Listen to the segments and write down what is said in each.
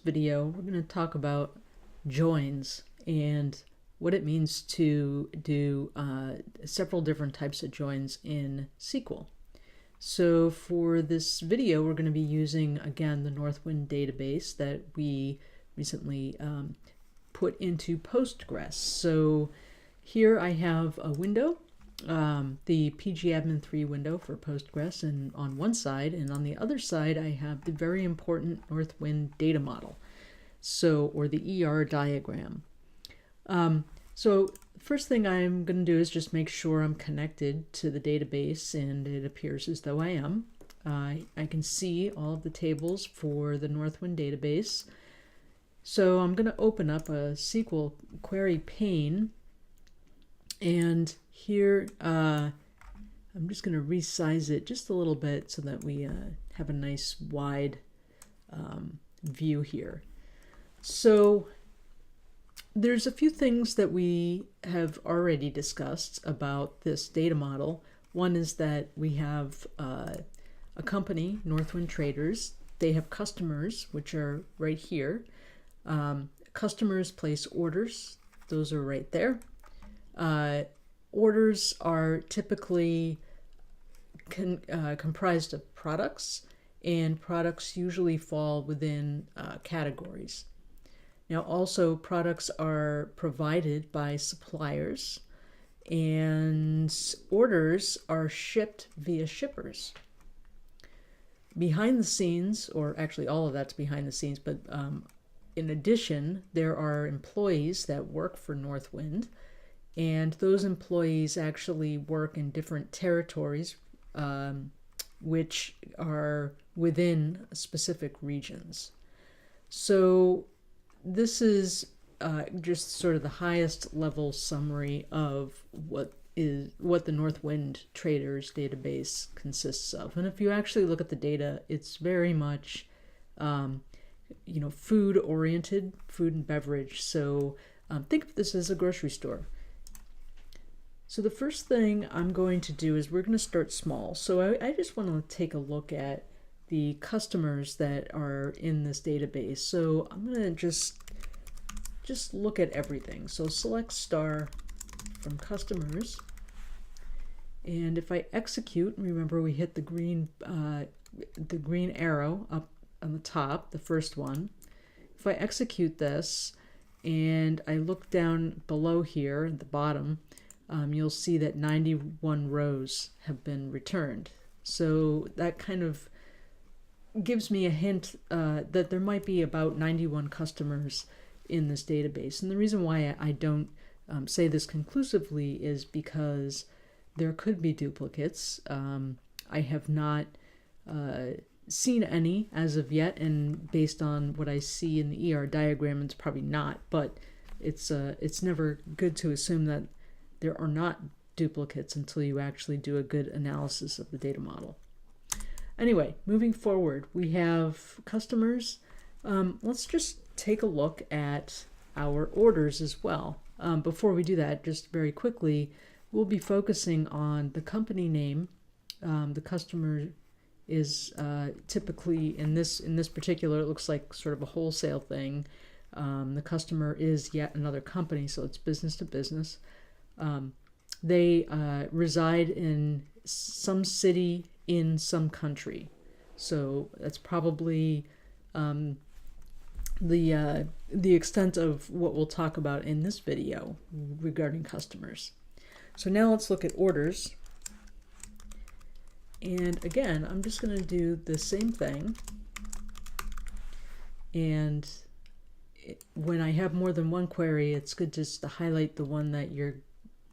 video, we're going to talk about joins and what it means to do several different types of joins in SQL. So for this video, we're going to be using, again, the Northwind database that we recently put into Postgres. So here I have a window, the pgadmin3 window for Postgres, and on one side, and on the other side I have the very important Northwind data model, or the ER diagram. So first thing I'm going to do is just make sure I'm connected to the database, and it appears as though I am. I can see all of the tables for the Northwind database. So I'm going to open up a SQL query pane, and here I'm just going to resize it just a little bit so that we have a nice wide view here. So there's a few things that we have already discussed about this data model. One is that we have a company, Northwind Traders. They have customers, which are right here. Customers place orders. Those are right there. Orders are typically comprised of products, and products usually fall within categories. Now also, products are provided by suppliers, and orders are shipped via shippers. Behind the scenes, or actually all of that's behind the scenes, but in addition, there are employees that work for Northwind, and those employees actually work in different territories, which are within specific regions. So this is just sort of the highest level summary of what the Northwind Traders database consists of. And if you actually look at the data, it's very much food oriented, food and beverage. So think of this as a grocery store. So the first thing I'm going to do is we're going to start small. So I just want to take a look at the customers that are in this database. So I'm going to just look at everything. So select star from customers. And if I execute, remember we hit the green arrow up on the top, the first one. If I execute this and I look down below here at the bottom, you'll see that 91 rows have been returned. So that kind of gives me a hint that there might be about 91 customers in this database. And the reason why I don't say this conclusively is because there could be duplicates. I have not seen any as of yet, and based on what I see in the ER diagram, it's probably not, but it's never good to assume that there are not duplicates until you actually do a good analysis of the data model. Anyway, moving forward, we have customers. Let's just take a look at our orders as well. Before we do that, just very quickly, we'll be focusing on the company name. The customer is typically, in this particular, it looks like sort of a wholesale thing. The customer is yet another company, so it's business to business. They reside in some city in some country. So that's probably the extent of what we'll talk about in this video regarding customers. So now let's look at orders. And again, I'm just going to do the same thing. And when I have more than one query, it's good just to highlight the one that you're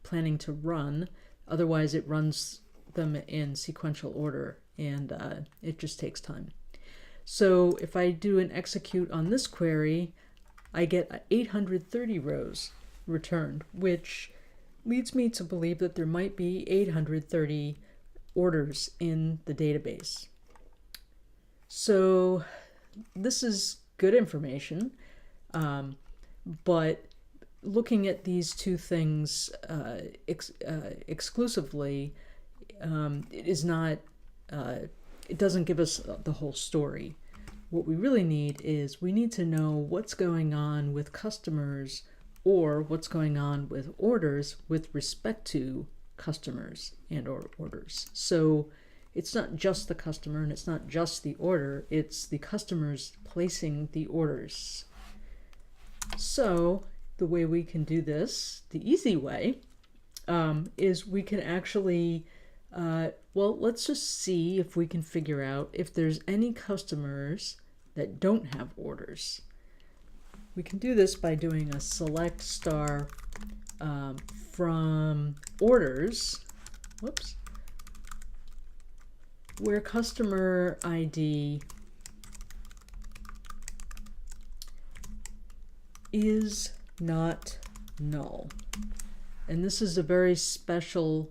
planning to run. Otherwise, it runs them in sequential order, and it just takes time. So if I do an execute on this query, I get 830 rows returned, which leads me to believe that there might be 830 orders in the database. So this is good information, but looking at these two things exclusively, it doesn't give us the whole story. what we really need is we need to know what's going on with customers or what's going on with orders with respect to customers and or orders. So it's not just the customer and it's not just the order, it's the customers placing the orders. So the way we can do this, the easy way, is we can actually, well, let's just see if we can figure out if there's any customers that don't have orders. We can do this by doing a select star from orders, whoops, where customer ID is not null. And this is a very special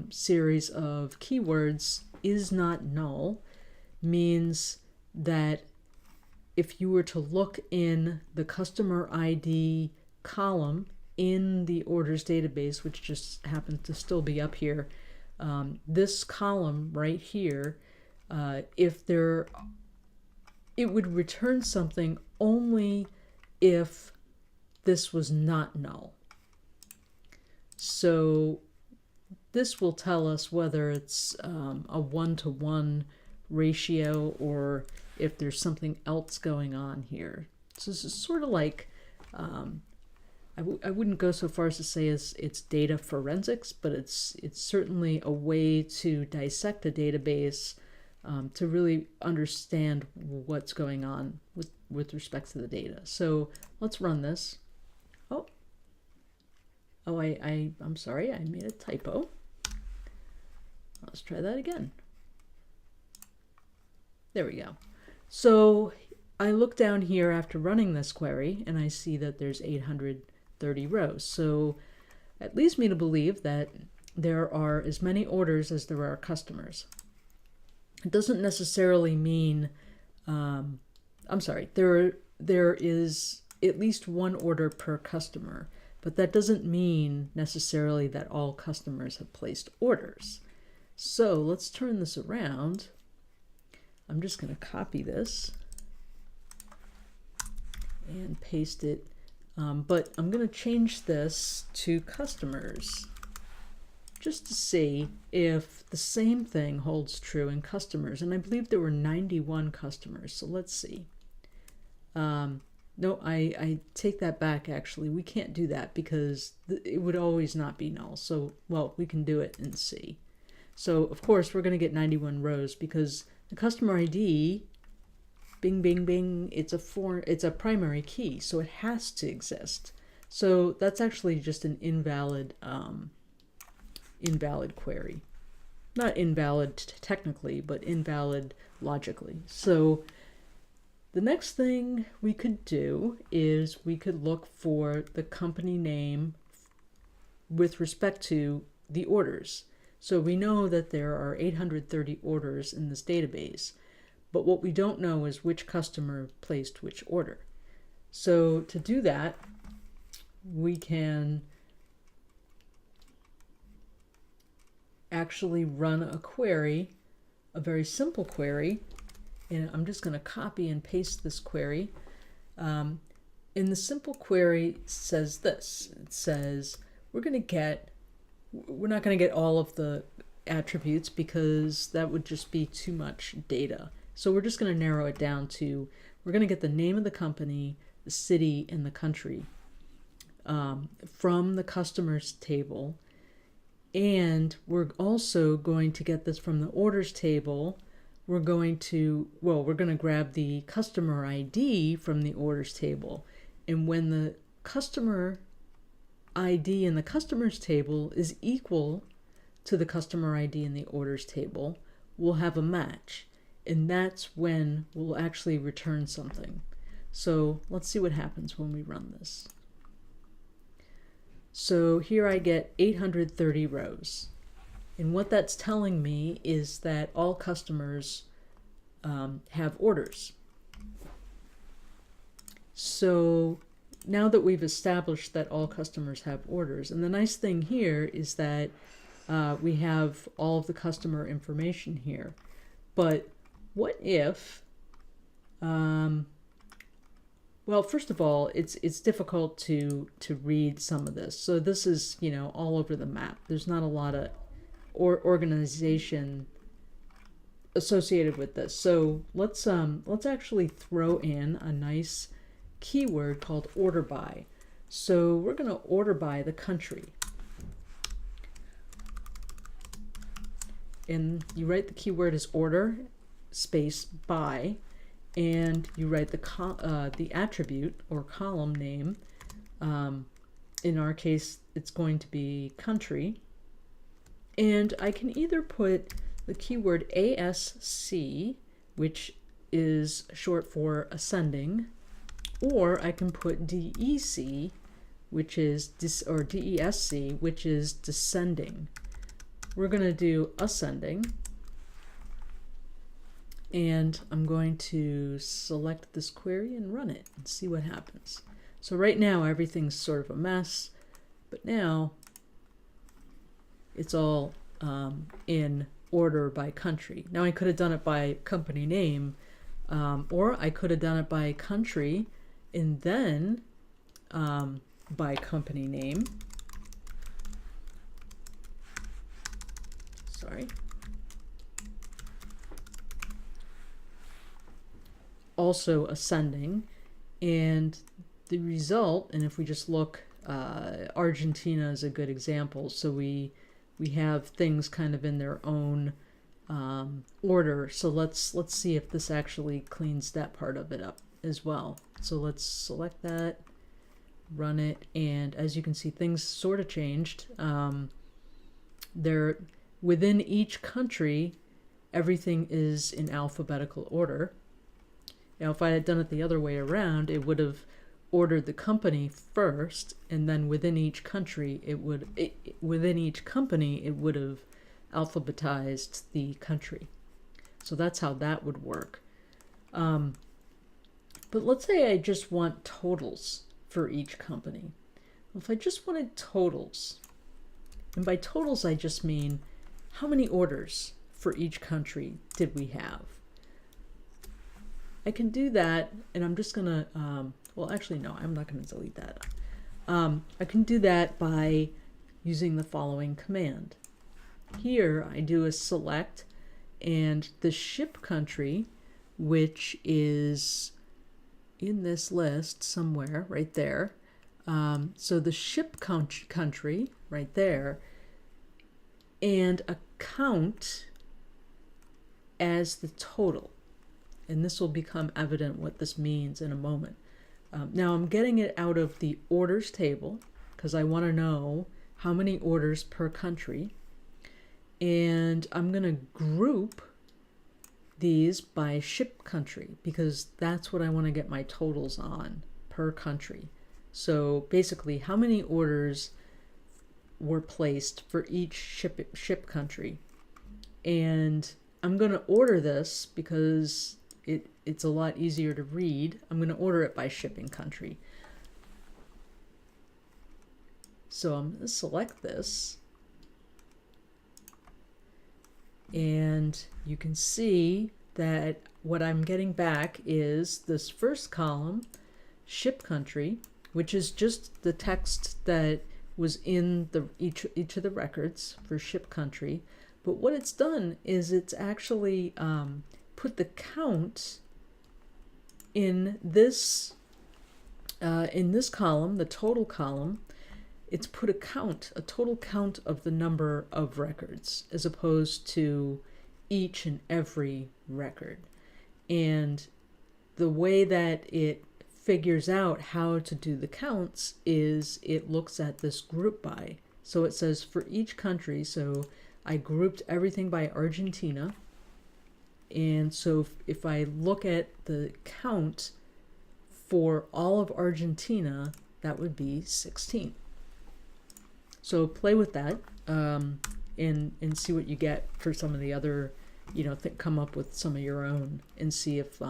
series of keywords. Is not null means that if you were to look in the customer ID column in the orders database, which just happens to still be up here, this column right here, it would return something only if this was not null. So this will tell us whether it's a 1-to-1 ratio or if there's something else going on here. So this is sort of like, I wouldn't go so far as to say it's data forensics, but it's certainly a way to dissect a database to really understand what's going on with respect to the data. So let's run this. I'm sorry, I made a typo. Let's try that again. There we go. So I look down here after running this query and I see that there's 830 rows. So it leads me to believe that there are as many orders as there are customers. It doesn't necessarily mean, I'm sorry, there is at least one order per customer. But that doesn't mean necessarily that all customers have placed orders. So let's turn this around. I'm just going to copy this and paste it. But I'm going to change this to customers just to see if the same thing holds true in customers. And I believe there were 91 customers. So let's see. No, I take that back, actually. We can't do that because it would always not be null. So, well, we can do it and see. So, of course, we're going to get 91 rows because the customer ID, bing, bing, bing, it's a primary key, so it has to exist. So that's actually just an invalid query. Not invalid technically, but invalid logically. So the next thing we could do is we could look for the company name with respect to the orders. So we know that there are 830 orders in this database, but what we don't know is which customer placed which order. So to do that, we can actually run a query, a very simple query. And I'm just going to copy and paste this query. In the simple query says this. It says we're not going to get all of the attributes because that would just be too much data. So we're just going to narrow it down to, we're going to get the name of the company, the city, and the country from the customers table. And we're also going to get this from the orders table. We're going to grab the customer ID from the orders table. And when the customer ID in the customers table is equal to the customer ID in the orders table, we'll have a match. And that's when we'll actually return something. So let's see what happens when we run this. So here I get 830 rows. And what that's telling me is that all customers have orders. So now that we've established that all customers have orders, and the nice thing here is that we have all of the customer information here. But what if Well, first of all, it's difficult to read some of this. So this is, all over the map. There's not a lot of organization associated with this. So let's actually throw in a nice keyword called order by. So we're going to order by the country. And you write the keyword as order space by, and you write the attribute or column name. In our case, it's going to be country. And I can either put the keyword ASC, which is short for ascending, or I can put DEC, which is DESC, which is descending. We're going to do ascending, and I'm going to select this query and run it and see what happens. So right now everything's sort of a mess, but now it's all in order by country. Now I could have done it by company name, or I could have done it by country and then by company name. Sorry. Also ascending, and the result, and if we just look, Argentina is a good example. So we have things kind of in their own order. So let's see if this actually cleans that part of it up as well. So let's select that, run it, and as you can see, things sort of changed. They're within each country, everything is in alphabetical order. Now, if I had done it the other way around, it would have ordered the company first, and then within each country, within each company, it would have alphabetized the country. So that's how that would work. But let's say I just want totals for each company. If I just wanted totals, and by totals I just mean how many orders for each country did we have? I can do that, and I'm just gonna, well actually no, I'm not gonna delete that. I can do that by using the following command. Here I do a select, and the ship country, which is in this list somewhere right there. So the ship country right there, and a count as the total. And this will become evident what this means in a moment. Now I'm getting it out of the orders table because I want to know how many orders per country. And I'm going to group these by ship country because that's what I want to get my totals on per country. So basically, how many orders were placed for each ship country. And I'm going to order this because it's a lot easier to read. I'm going to order it by shipping country. So I'm going to select this. And you can see that what I'm getting back is this first column, ship country, which is just the text that was in each of the records for ship country. But what it's done is it's actually put the count in this column, the total column. It's put a total count of the number of records as opposed to each and every record. And the way that it figures out how to do the counts is it looks at this group by. So it says for each country, so I grouped everything by Argentina. And so if I look at the count for all of Argentina, that would be 16. So play with that and see what you get for some of the other, come up with some of your own and see if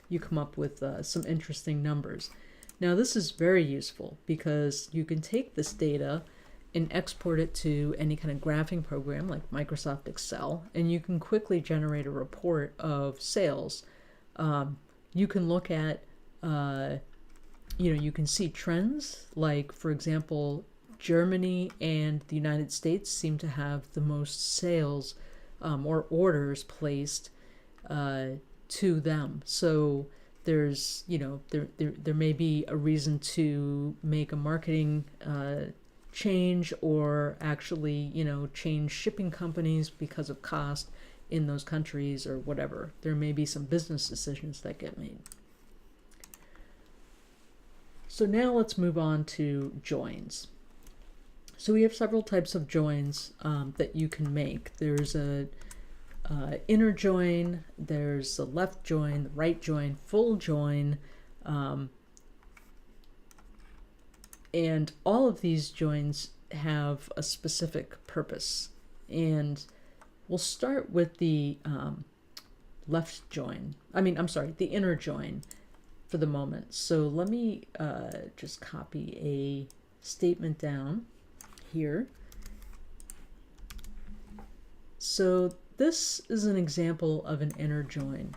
you come up with some interesting numbers. Now this is very useful because you can take this data and export it to any kind of graphing program like Microsoft Excel, and you can quickly generate a report of sales. you can look at, you can see trends, like, for example, Germany and the United States seem to have the most sales or orders placed to them. So there's, there may be a reason to make a marketing change, or actually, change shipping companies because of cost in those countries or whatever. There may be some business decisions that get made. So now let's move on to joins. So we have several types of joins that you can make. There's a inner join, there's the left join, the right join, full join, and all of these joins have a specific purpose. And we'll start with the left join. The inner join for the moment. So let me just copy a statement down here. So this is an example of an inner join.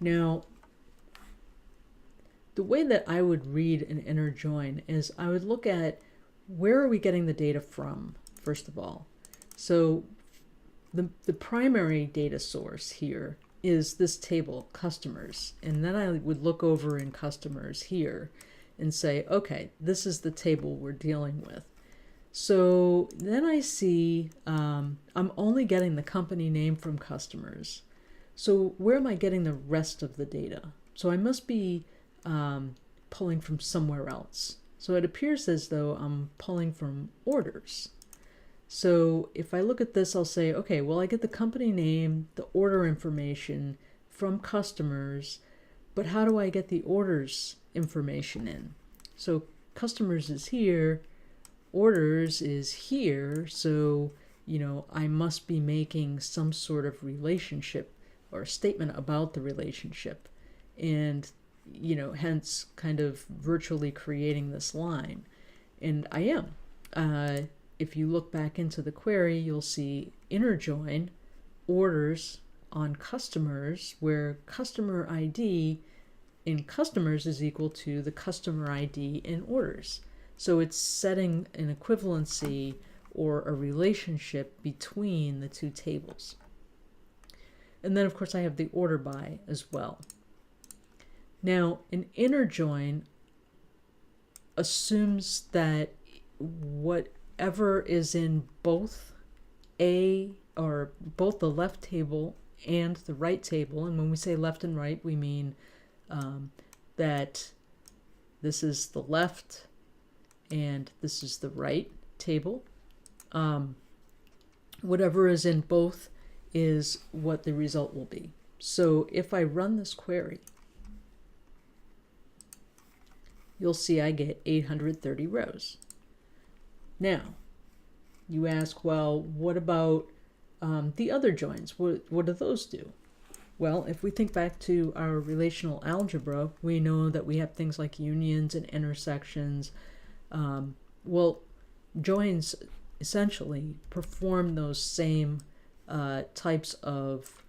Now, the way that I would read an inner join is I would look at where are we getting the data from, first of all. So the primary data source here is this table, customers. And then I would look over in customers here and say, okay, this is the table we're dealing with. So then I see I'm only getting the company name from customers. So where am I getting the rest of the data? So I must be pulling from somewhere else. So it appears as though I'm pulling from orders. So if I look at this, I'll say, okay, well, I get the company name, the order information from customers, but how do I get the orders information in? So customers is here, orders is here, so, I must be making some sort of relationship or statement about the relationship. And, hence kind of virtually creating this line. And I am. If you look back into the query, you'll see inner join, orders on customers, where customer ID in customers is equal to the customer ID in orders. So it's setting an equivalency or a relationship between the two tables. And then, of course, I have the order by as well. Now, an inner join assumes that whatever is in both both the left table and the right table, and when we say left and right, we mean that this is the left and this is the right table. Whatever is in both is what the result will be. So if I run this query, you'll see I get 830 rows. Now, you ask, well, what about the other joins? What do those do? Well, if we think back to our relational algebra, we know that we have things like unions and intersections. Well, joins essentially perform those same types of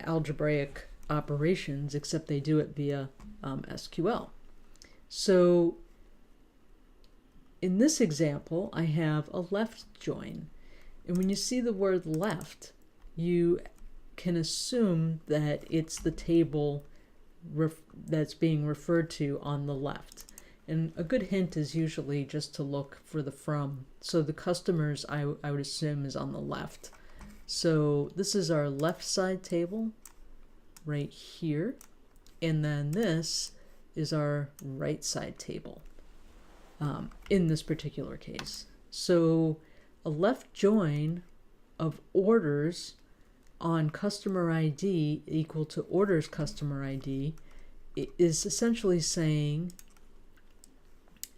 algebraic operations, except they do it via SQL. So in this example, I have a left join. And when you see the word left, you can assume that it's the table that's being referred to on the left. And a good hint is usually just to look for the from. So the customers, I would assume, is on the left. So this is our left side table right here. And then this is our right side table in this particular case. So a left join of orders on customer ID equal to orders customer ID is essentially saying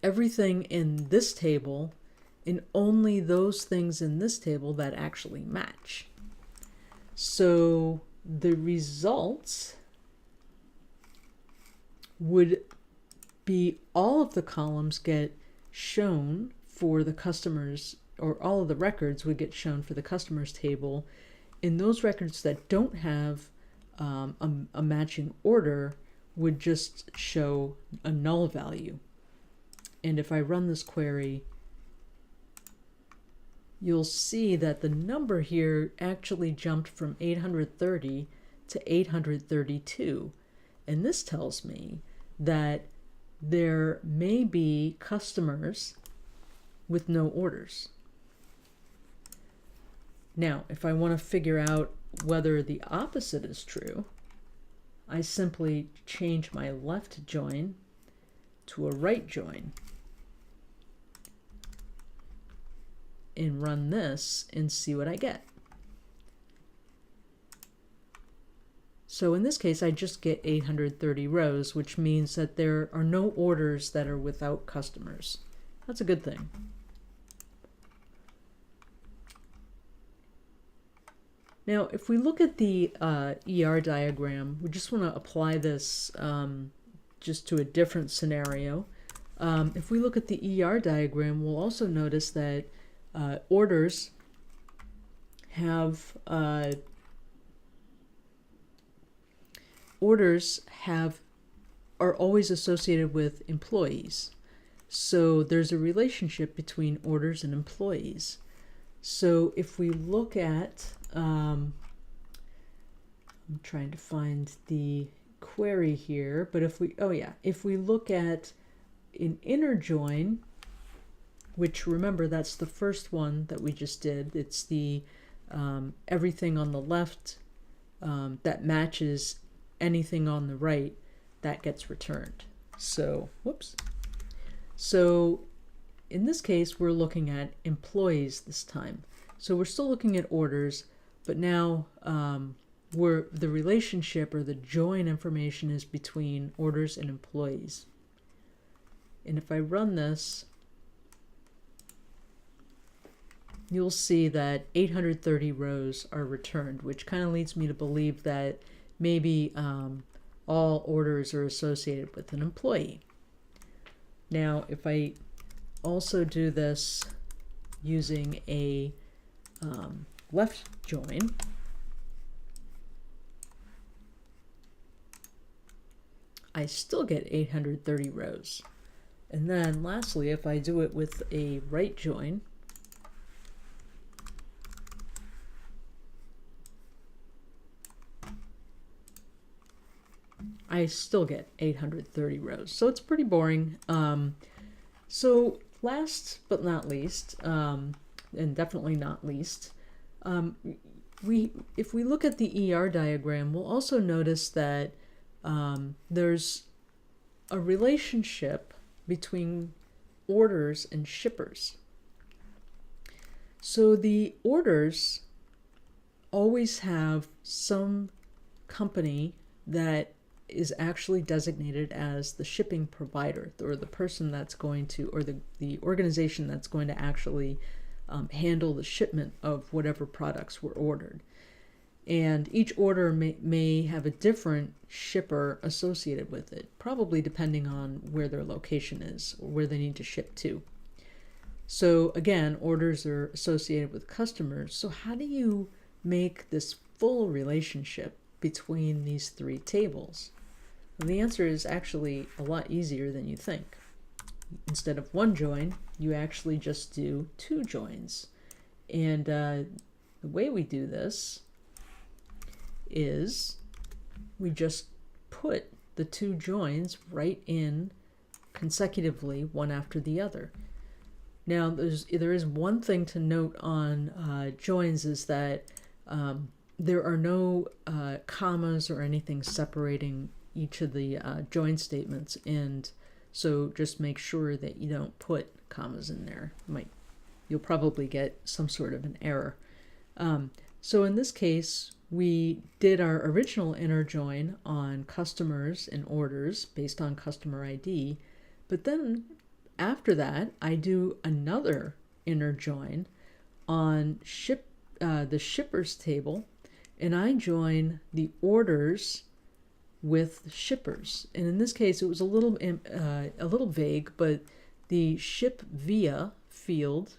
everything in this table and only those things in this table that actually match. So the results would be all of the columns get shown for the customers, or all of the records would get shown for the customers table. In those records that don't have a matching order would just show a null value. And if I run this query, you'll see that the number here actually jumped from 830 to 832. And this tells me that there may be customers with no orders. Now, if I want to figure out whether the opposite is true, I simply change my left join to a right join and run this and see what I get. So in this case, I just get 830 rows, which means that there are no orders that are without customers. That's a good thing. Now, if we look at the ER diagram, we just want to apply this just to a different scenario. If we look at the ER diagram, we'll also notice that orders have are always associated with employees. So there's a relationship between orders and employees. So if we look at, I'm trying to find the query here, but if we look at an inner join, which remember that's the first one that we just did, it's the everything on the left that matches anything on the right that gets returned. So, whoops. So in this case, we're looking at employees this time. So we're still looking at orders, but now the relationship or the join information is between orders and employees. And if I run this, you'll see that 830 rows are returned, which kind of leads me to believe that maybe all orders are associated with an employee. Now, if I also do this using a left join, I still get 830 rows. And then lastly, if I do it with a right join, I still get 830 rows. So it's pretty boring. So last but not least, and definitely not least, if we look at the ER diagram, we'll also notice that there's a relationship between orders and shippers. So the orders always have some company that is actually designated as the shipping provider, or the person that's going to, or the organization that's going to actually handle the shipment of whatever products were ordered. And each order may have a different shipper associated with it, probably depending on where their location is or where they need to ship to. So again, orders are associated with customers. So how do you make this full relationship between these three tables? Well, the answer is actually a lot easier than you think. Instead of one join, you actually just do two joins. And the way we do this is we just put the two joins right in consecutively, one after the other. Now, there is one thing to note on joins, is that there are no commas or anything separating each of the join statements, and so just make sure that you don't put commas in there. You'll probably get some sort of an error. So in this case, we did our original inner join on customers and orders based on customer ID, but then after that, I do another inner join on the shippers table, and I join the orders with shippers. And in this case, it was a little vague, but the ship via field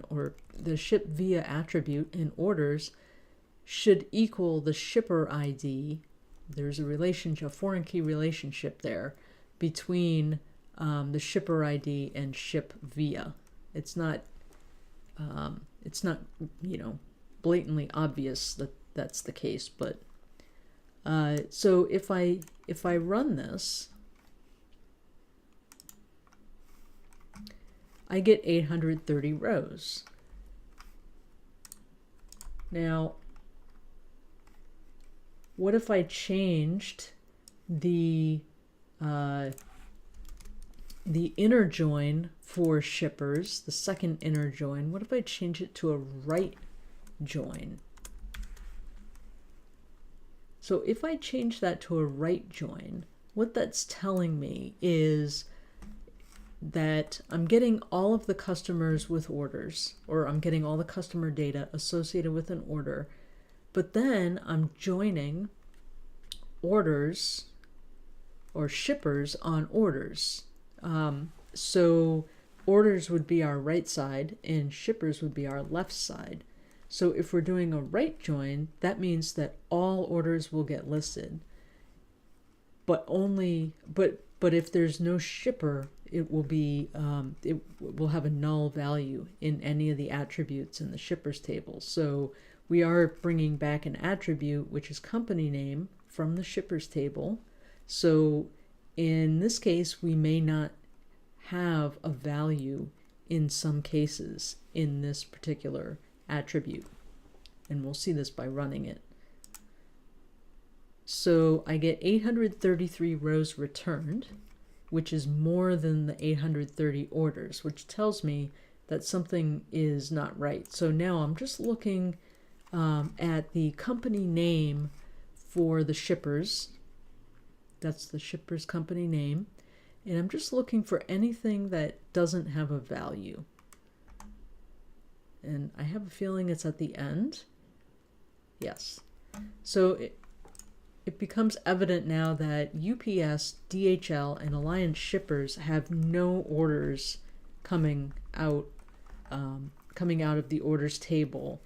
or the ship via attribute in orders should equal the shipper ID. There's a relationship, a foreign key relationship there between the shipper ID and ship via. It's not, blatantly obvious that that's the case, but so if I run this, I get 830 rows. Now, what if I changed the inner join for shippers, the second inner join? What if I change it to a right join? So if I change that to a right join, what that's telling me is that I'm getting all of the customers with orders, or I'm getting all the customer data associated with an order, but then I'm joining orders or shippers on orders. So orders would be our right side and shippers would be our left side. So if we're doing a right join, that means that all orders will get listed, but if there's no shipper, it will be it will have a null value in any of the attributes in the shippers table. So we are bringing back an attribute, which is company name, from the shippers table. So in this case, we may not have a value in some cases in this particular attribute, and we'll see this by running it. So I get 833 rows returned, which is more than the 830 orders, which tells me that something is not right. So now I'm just looking at the company name for the shippers. That's the shipper's company name. And I'm just looking for anything that doesn't have a value. And I have a feeling it's at the end. Yes. So it becomes evident now that UPS, DHL, and Alliance shippers have no orders coming out of the orders table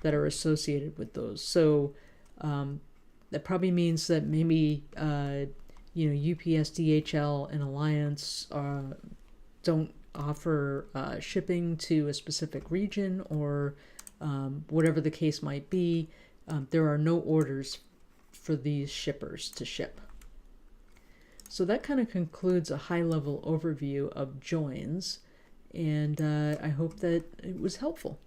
that are associated with those. So that probably means that maybe UPS, DHL, and Alliance don't offer shipping to a specific region, or whatever the case might be. There are no orders for these shippers to ship. So that kind of concludes a high-level overview of joins, and I hope that it was helpful.